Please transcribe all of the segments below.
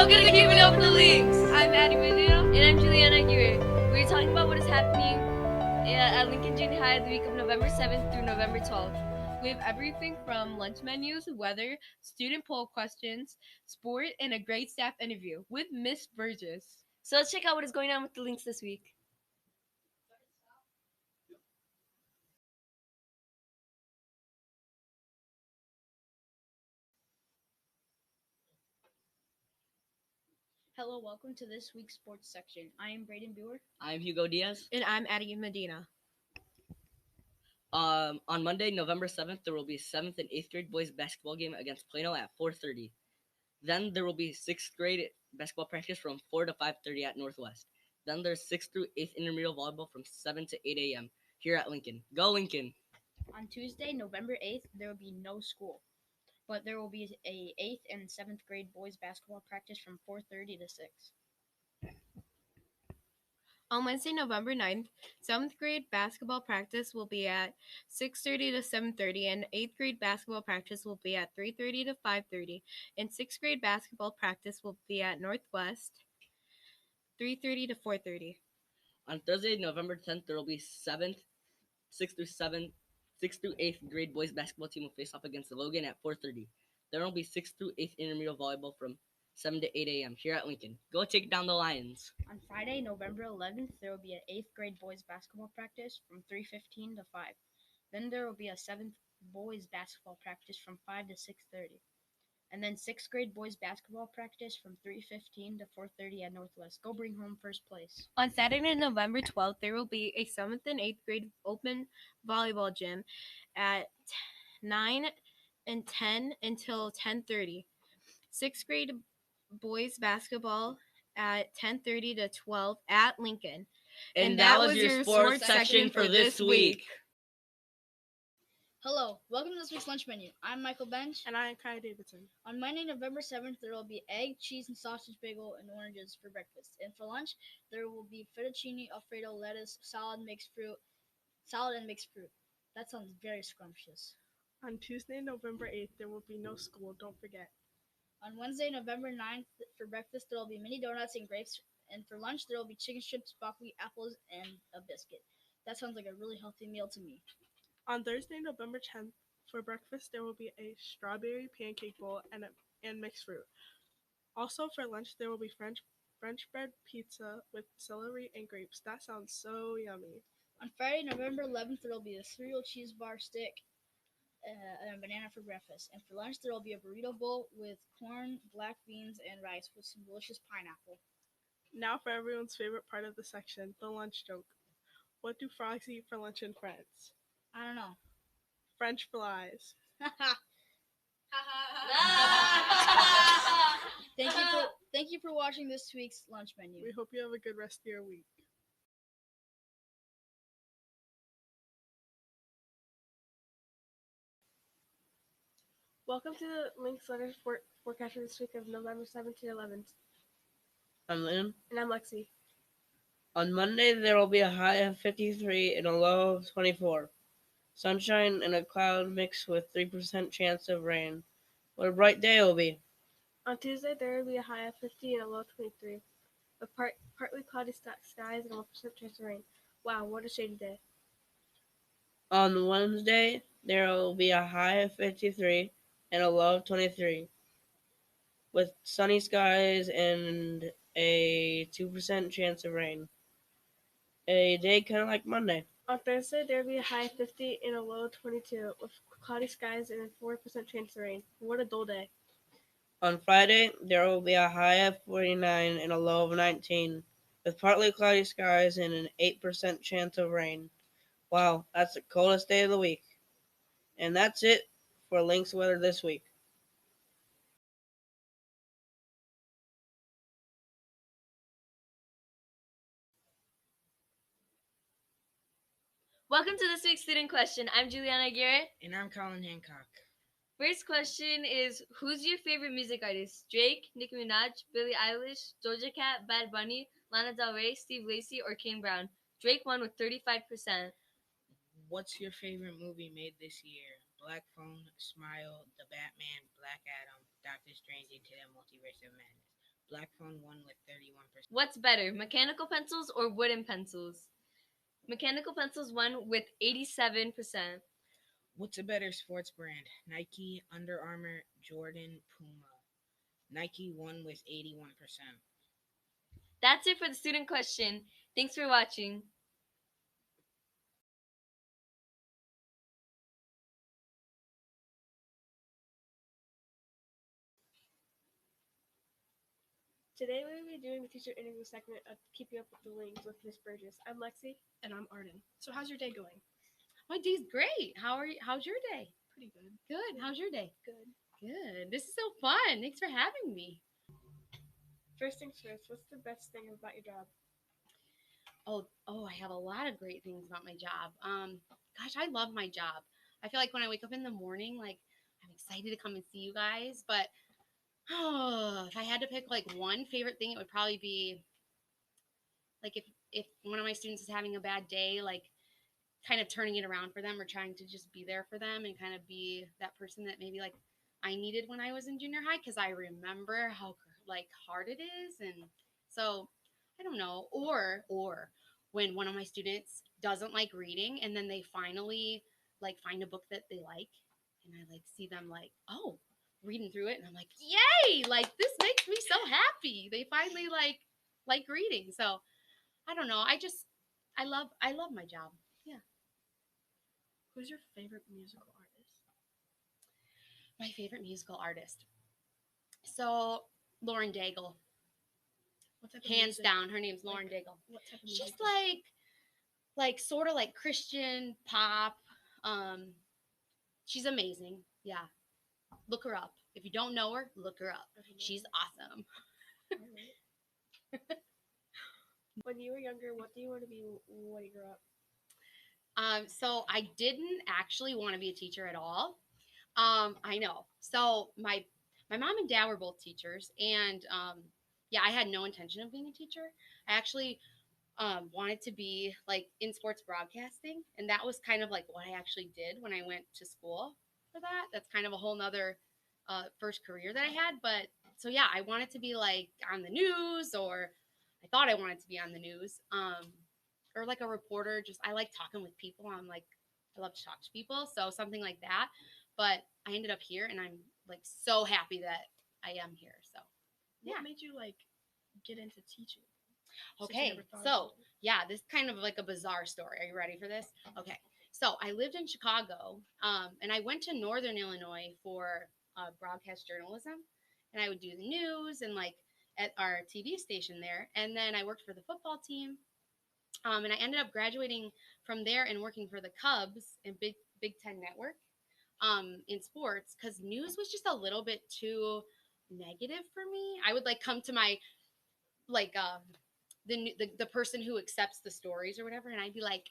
Welcome to Keeping Up with the Lynx. I'm Addie Medina. And I'm Juliana Aguirre. We're talking about what is happening at Lincoln Junior High the week of November 7th through November 12th. We have everything from lunch menus, weather, student poll questions, sport, and a great staff interview with Miss Burgess. So let's check out what is going on with the Lynx this week. Hello, welcome to this week's sports section. I am Braden Buer. I'm Hugo Diaz. And I'm Addie Medina. On Monday, November 7th, there will be 7th and 8th grade boys basketball game against Plano at 4:30. Then there will be 6th grade basketball practice from 4 to 5:30 at Northwest. Then there's 6th through 8th intramural volleyball from 7 to 8 a.m. here at Lincoln. Go Lincoln! On Tuesday, November 8th, there will be no school, but there will be a 8th and 7th grade boys basketball practice from 4:30 to 6. On Wednesday, November 9th, 7th grade basketball practice will be at 6:30 to 7:30, and 8th grade basketball practice will be at 3:30 to 5:30, and 6th grade basketball practice will be at Northwest 3:30 to 4:30. On Thursday, November 10th, there will be 6th through 8th grade boys basketball team will face off against Logan at 4:30. There will be 6th through 8th intramural volleyball from 7 to 8 a.m. here at Lincoln. Go take down the Lions! On Friday, November 11th, there will be an 8th grade boys basketball practice from 3:15 to 5. Then there will be a 7th boys basketball practice from 5 to 6:30. And then 6th grade boys basketball practice from 3:15 to 4:30 at Northwest. Go bring home first place. On Saturday, November 12th, there will be a 7th and 8th grade open volleyball gym at 9 and 10 until 10:30. 6th grade boys basketball at 10:30 to 12 at Lincoln. And that was your sports section for this week. Hello, welcome to this week's lunch menu. I'm Michael Bench. And I'm Kai Davidson. On Monday, November 7th, there will be egg, cheese, and sausage bagel and oranges for breakfast. And for lunch, there will be fettuccine, Alfredo, lettuce, salad and mixed fruit. That sounds very scrumptious. On Tuesday, November 8th, there will be no school, don't forget. On Wednesday, November 9th, for breakfast, there will be mini donuts and grapes. And for lunch, there will be chicken strips, broccoli, apples, and a biscuit. That sounds like a really healthy meal to me. On Thursday, November 10th, for breakfast, there will be a strawberry pancake bowl and mixed fruit. Also, for lunch, there will be French bread pizza with celery and grapes. That sounds so yummy. On Friday, November 11th, there will be a cereal cheese bar stick and a banana for breakfast. And for lunch, there will be a burrito bowl with corn, black beans, and rice with some delicious pineapple. Now for everyone's favorite part of the section, the lunch joke. What do frogs eat for lunch in France? I don't know. French flies. Thank you for watching this week's lunch menu. We hope you have a good rest of your week. Welcome to the Lynx Letters forecast for this week of November 7th to 11th. I'm Liam. And I'm Lexi. On Monday, there will be a high of 53 and a low of 24. Sunshine and a cloud mix with 3% chance of rain. What a bright day it will be. On Tuesday, there will be a high of 50 and a low of 23. With partly cloudy skies and a 1% chance of rain. Wow, what a shady day. On Wednesday, there will be a high of 53 and a low of 23. With sunny skies and a 2% chance of rain. A day kind of like Monday. On Thursday, there will be a high of 50 and a low of 22, with cloudy skies and a 4% chance of rain. What a dull day. On Friday, there will be a high of 49 and a low of 19, with partly cloudy skies and an 8% chance of rain. Wow, that's the coldest day of the week. And that's it for Lynx weather this week. Welcome to this week's student question. I'm Juliana Aguirre. And I'm Colin Hancock. First question is, who's your favorite music artist? Drake, Nicki Minaj, Billie Eilish, Doja Cat, Bad Bunny, Lana Del Rey, Steve Lacy, or Kane Brown? Drake won with 35%. What's your favorite movie made this year? Black Phone, Smile, The Batman, Black Adam, Doctor Strange Into the Multiverse of Madness. Black phone won with 31%. What's better, mechanical pencils or wooden pencils? Mechanical pencils won with 87%. What's a better sports brand? Nike, Under Armour, Jordan, Puma. Nike won with 81%. That's it for the student question. Thanks for watching. Today we will be doing the teacher interview segment of Keeping Up with the Lynx with Miss Burgess. I'm Lexi. And I'm Arden. So how's your day going? My day's great. How are you? How's your day? Pretty good. Good. How's your day? Good. Good. This is so fun. Thanks for having me. First things first, what's the best thing about your job? Oh, I have a lot of great things about my job. Gosh, I love my job. I feel like when I wake up in the morning, like I'm excited to come and see you guys. But if I had to pick like one favorite thing, it would probably be like if one of my students is having a bad day, like kind of turning it around for them or trying to just be there for them and kind of be that person that maybe like I needed when I was in junior high, because I remember how like hard it is. And so I don't know, or when one of my students doesn't like reading and then they finally like find a book that they like, and I like see them like, oh, reading through it, and I'm like, yay, like this makes me so happy. They finally like reading. So I don't know, I love my job. Yeah. Who's your favorite musical artist? My favorite musical artist. So Lauren Daigle. What type of Hands music? down, her name's Lauren Daigle. What type of music? She's like sort of like Christian pop. She's amazing. Yeah. Look her up. If you don't know her, look her up. Okay, She's awesome. alright. When you were younger, what do you want to be when you grow up? So I didn't actually want to be a teacher at all. I know. So my mom and dad were both teachers, and yeah, I had no intention of being a teacher. I actually wanted to be like in sports broadcasting, and that was kind of like what I actually did when I went to school for that. That's kind of a whole nother first career that I had. But so yeah, I wanted to be like on the news, or I thought I wanted to be on the news, or like a reporter. Just I like talking with people. I love to talk to people, so something like that. But I ended up here, and I'm like so happy that I am here. So What yeah. made you like get into teaching? Since you Okay, never thought of so teaching? yeah, this is kind of like a bizarre story. Are you ready for this? Okay, so I lived in Chicago, and I went to Northern Illinois for broadcast journalism, and I would do the news and like at our TV station there, and then I worked for the football team, and I ended up graduating from there and working for the Cubs and Big Ten Network, in sports, because news was just a little bit too negative for me. I would like come to my like the person who accepts the stories or whatever, and I'd be like,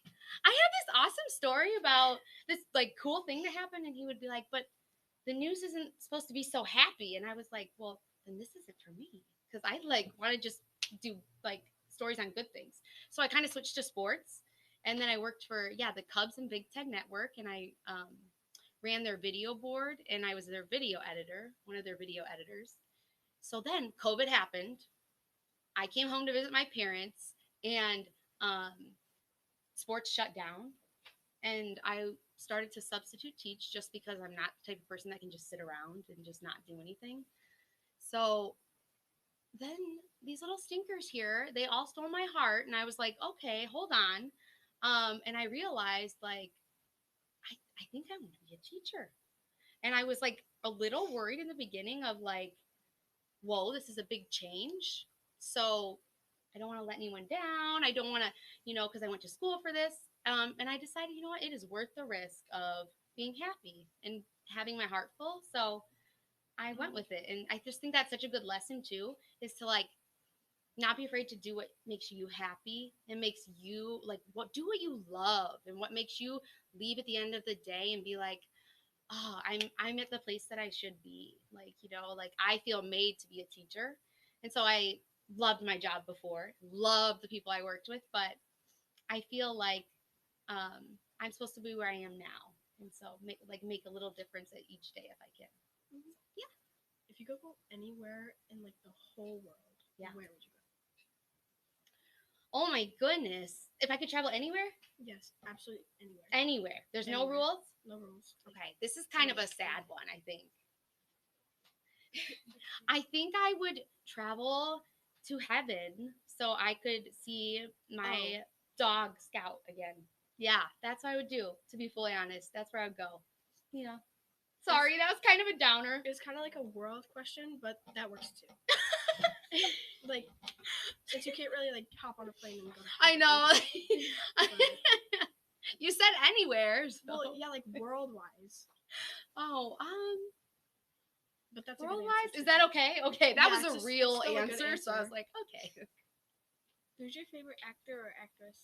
I have this awesome story about this like cool thing that happened, and he would be like, but the news isn't supposed to be so happy. And I was like, well, then this isn't for me, because I like want to just do like stories on good things. So I kind of switched to sports, and then I worked for the Cubs and Big Ten Network, and I ran their video board, and I was their video editor, one of their video editors. So then COVID happened. I came home to visit my parents, and sports shut down, and I started to substitute teach just because I'm not the type of person that can just sit around and just not do anything. So then these little stinkers here, they all stole my heart, and I was like, okay, hold on. And I realized like I think I want to be a teacher. And I was like a little worried in the beginning of like, whoa, this is a big change. So I don't want to let anyone down. I don't want to, because I went to school for this. And I decided, you know what, it is worth the risk of being happy and having my heart full. So I went with it. And I just think that's such a good lesson too, is to like not be afraid to do what makes you happy and makes you like do what you love, and what makes you leave at the end of the day and be like, oh, I'm at the place that I should be. Like, like I feel made to be a teacher. And so I loved my job before, loved the people I worked with, but I feel like I'm supposed to be where I am now. And so make a little difference at each day if I can. If you could go anywhere in like the whole world, Yeah. Where would you go? Oh my goodness. If I could travel anywhere? Yes, absolutely anywhere. Anywhere. There's no Anywhere. rules? No rules. Okay, this is kind of a sad one, I think. I think I would travel to heaven so I could see my dog Scout again. Yeah, that's what I would do, to be fully honest. That's where I would go. Yeah. Sorry, that was kind of a downer. It's kind of like a world question, but that works too. Like, since you can't really like hop on a plane and go to I know. But- You said anywhere. So. well, yeah, like world-wise. Oh, But that's a good world-wise? answer, Is too. that okay? Okay, that Yeah, was it's a just- real it's still a good answer, so I was answer. like, okay. Who's your favorite actor or actress?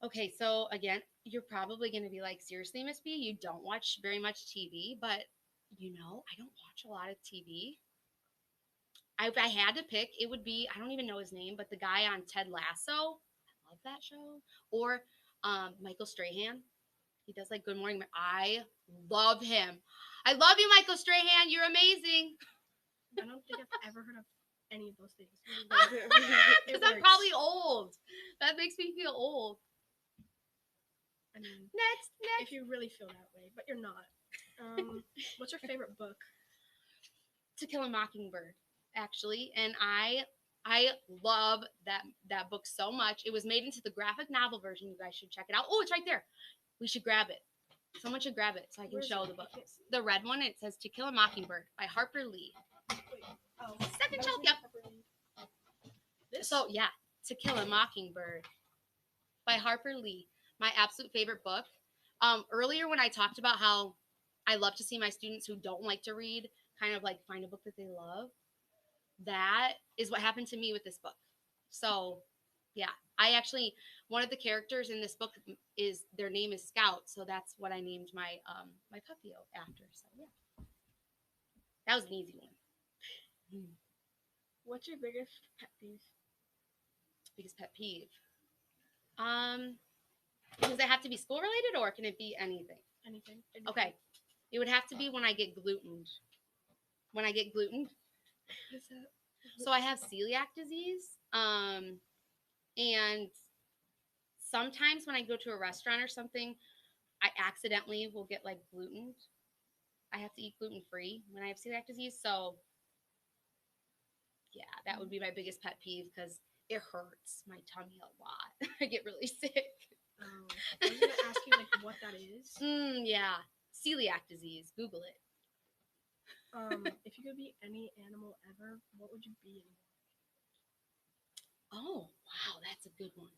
Okay, so again, you're probably going to be like, seriously, Miss B, you don't watch very much TV, but I don't watch a lot of TV. If I had to pick, it would be, I don't even know his name, but the guy on Ted Lasso. I love that show. Or Michael Strahan. He does like Good Morning. I love him. I love you, Michael Strahan. You're amazing. I don't think I've ever heard of any of those things. Because I'm probably old. That makes me feel old. I mean, Next. if you really feel that way, but you're not. What's your favorite book? To Kill a Mockingbird, actually, and I love that book so much. It was made into the graphic novel version. You guys should check it out. Oh, it's right there. We should grab it. Someone should grab it so I can Where is show it? the I book. can't see. The red one. It says To Kill a Mockingbird by Harper Lee. Oh, Second shelf. Yep. This? So yeah, To Kill a Mockingbird by Harper Lee. My absolute favorite book. Earlier when I talked about how I love to see my students who don't like to read kind of like find a book that they love, that is what happened to me with this book. So yeah, I actually, one of the characters in this book is, their name is Scout, so that's what I named my my puppy after. So yeah, that was an easy one. What's your biggest pet peeve? Biggest pet peeve. Does it have to be school related or can it be anything? Anything? Okay, it would have to be when I get glutened. When I get glutened. What is that? So I have celiac disease. And sometimes when I go to a restaurant or something, I accidentally will get like gluten. I have to eat gluten free when I have celiac disease. So yeah, that would be my biggest pet peeve because it hurts my tummy a lot. I get really sick. I was gonna ask you like what that is. Yeah, celiac disease. Google it. If you could be any animal ever, what would you be? Oh, wow, that's a good one.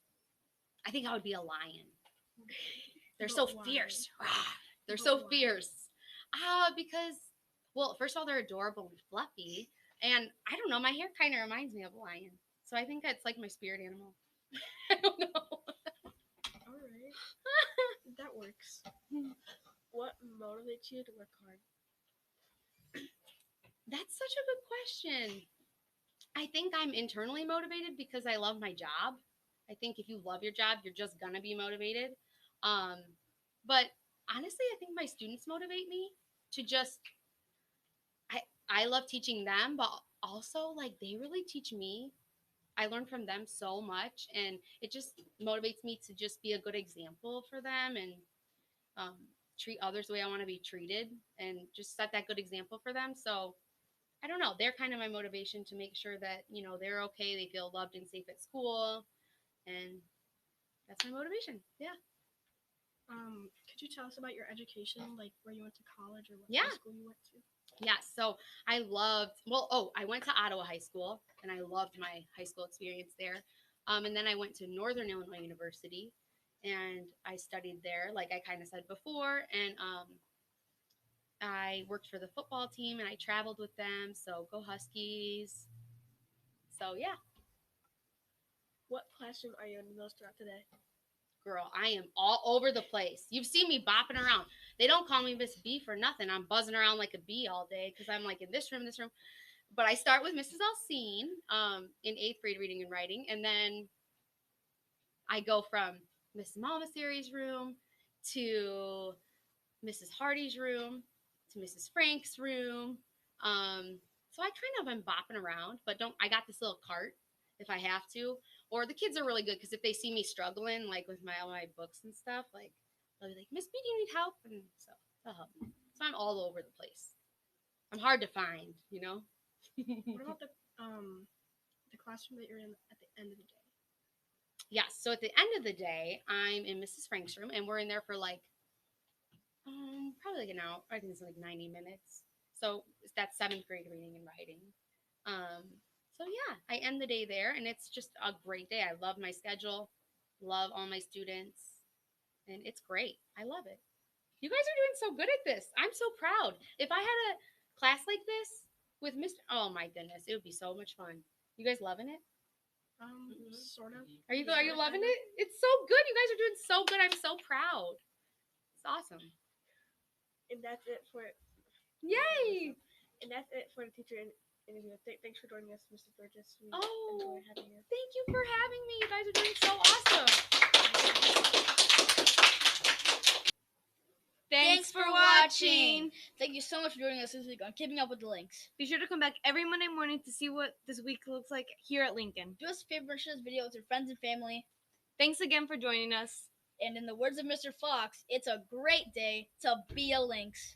I think I would be a lion. They're But so why? fierce. They're But so why? fierce. Because, well, first of all, they're adorable and fluffy. And I don't know, my hair kind of reminds me of a lion. So I think that's like my spirit animal. I don't know. All right, that works. What motivates you to work hard? That's such a good question. I think I'm internally motivated because I love my job. I think if you love your job, you're just gonna be motivated. But honestly, I think my students motivate me to just. I love teaching them, but also like they really teach me. I learn from them so much, and it just motivates me to just be a good example for them and treat others the way I want to be treated, and just set that good example for them. So I don't know. They're kind of my motivation to make sure that, they're okay. They feel loved and safe at school. And that's my motivation. Yeah. Could you tell us about your education, like where you went to college or what Yeah. high school you went to? Yeah. So I went to Ottawa High School and I loved my high school experience there. And then I went to Northern Illinois University and I studied there, like I kind of said before. And I worked for the football team and I traveled with them. So go Huskies. So yeah, What classroom are you in most throughout today? girl, I am all over the place. You've seen me bopping around. They don't call me Miss B for nothing. I'm buzzing around like a bee all day because I'm like in this room. But I start with Mrs. Alcine in 8th grade reading and writing. And then I go from Mrs. Malmaseri's room to Mrs. Hardy's room to Mrs. Frank's room. So I kind of am bopping around, but don't. I got this little cart if I have to. Or the kids are really good because if they see me struggling, like with all my books and stuff, like they'll be like, "Miss B, do you need help?" And so they'll help me. So I'm all over the place. I'm hard to find, you know. What about the classroom that you're in at the end of the day? Yes. So at the end of the day, I'm in Mrs. Frank's room, and we're in there for like probably like an hour. I think it's like 90 minutes. So that's seventh grade reading and writing. So yeah, I end the day there, and it's just a great day. I love my schedule, love all my students, and it's great. I love it. You guys are doing so good at this. I'm so proud. If I had a class like this with Mr. Oh my goodness, it would be so much fun. You guys loving it? Sort of. Are you loving it? It's so good. You guys are doing so good. I'm so proud. It's awesome. And that's it for Yay! And that's it for the teacher interview. Thanks for joining us, Mr. Burgess. We Oh, enjoyed having you. thank you for having me. You guys are doing so awesome. Thanks for watching. Thank you so much for joining us this week on Keeping Up with the Lynx. Be sure to come back every Monday morning to see what this week looks like here at Lincoln. Do us a favor, share this video with your friends and family. Thanks again for joining us. And in the words of Mr. Fox, it's a great day to be a Lynx.